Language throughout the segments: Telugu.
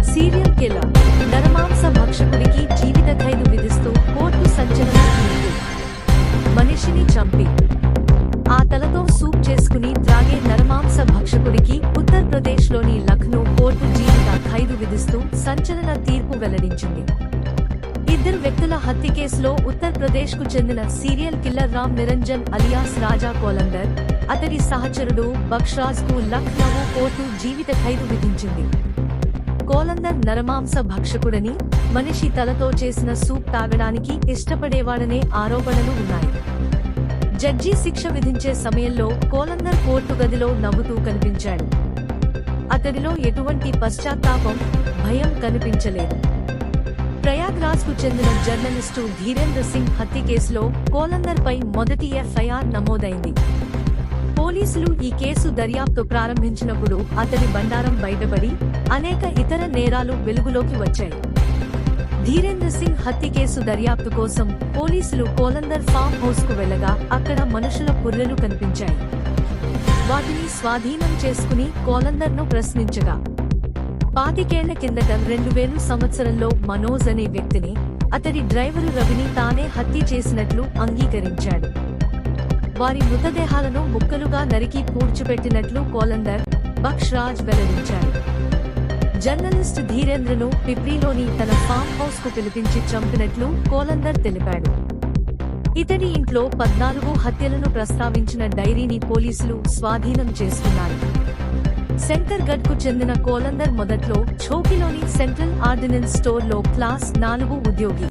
సీరియల్ కిల్లర్ నరమాంస భక్షకుడికి జీవిత ఖైదు విధిస్తూ కోర్టు సంచలన తీర్పు. మనిషిని చంపి ఆ తలతో సూప్ చేసుకుని త్రాగే నరమాంస భక్షకుడికి ఉత్తరప్రదేశ్లోని లఖ్నో కోర్టు జీవిత ఖైదు విధిస్తూ సంచలన తీర్పు వెల్లడించింది. ఇద్దరు వ్యక్తుల హత్య కేసులో ఉత్తరప్రదేశ్కు చెందిన serial killer Ram Niranjan alias Raja Kolandar, అతడి సహచరుడు బక్షరాజ్కు లఖ్నో కోర్టు జీవిత ఖైదు విధించింది. కోలందర్ నరమాంస భక్షకుడని, మనిషి తలతో చేసిన సూప్ తాగడానికి ఇష్టపడేవాడనే ఆరోపణలు ఉన్నాయి. జడ్జి శిక్ష విధించే సమయంలో కోలందర్ కోర్టు గదిలో నవ్వుతూ కనిపించాడు. అతడిలో ఎటువంటి పశ్చాత్తాపం, భయం కనిపించలేదు. ప్రయాగ్రాజ్ కు చెందిన జర్నలిస్టు ధీరేంద్ర సింగ్ హత్య కేసులో కోలందర్ పై మొదటి ఎఫ్ఐఆర్ నమోదైంది. పోలీసులు ఈ కేసు దర్యాప్తు ప్రారంభించినప్పుడు అతడి బండారం బయటపడి అనేక ఇతర నేరాలు వెలుగులోకి వచ్చాయి. ధీరేంద్ర సింగ్ హత్య కేసు దర్యాప్తు కోసం పోలీసులు కోలందర్ ఫామ్ హౌస్ కు వెళ్లగా అక్కడ మనుషుల పుర్రెలు కనిపించాయి. వాటిని స్వాధీనం చేసుకుని కోలందర్ ను ప్రశ్నించగా 25 ఏళ్ల కిందట 2000 సంవత్సరంలో మనోజ్ అనే వ్యక్తిని, అతడి డ్రైవరు రవిని తానే హత్య చేసినట్లు అంగీకరించాడు. వారి మృతదేహాలను ముక్కలుగా నరికి పూడ్చిపెట్టినట్లు కోలందర్, బక్షరాజ్ వెల్లడించారు. జర్నలిస్ట్ ధీరేంద్రను పిప్రీలోని తన ఫామ్ హౌస్ కు పిలిపించి చంపినట్లు కోలందర్ తెలిపాడు. ఇతడి ఇంట్లో 14 హత్యలను ప్రస్తావించిన డైరీని పోలీసులు స్వాధీనం చేసుకున్నారు. శంకర్ గఢ్ కు చెందిన కోలందర్ మొదట్లో ఛోకిలోని సెంట్రల్ ఆర్డినెన్స్ స్టోర్ లో క్లాస్ 4 ఉద్యోగి.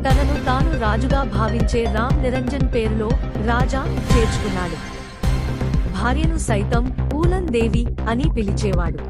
తనను తాను రాజుగా భావించే రామ్ నిరంజన్ పేరులో రాజా చేర్చుకున్నాడు. భార్యను సైతం పూలన్ దేవి అని పిలిచేవాడు.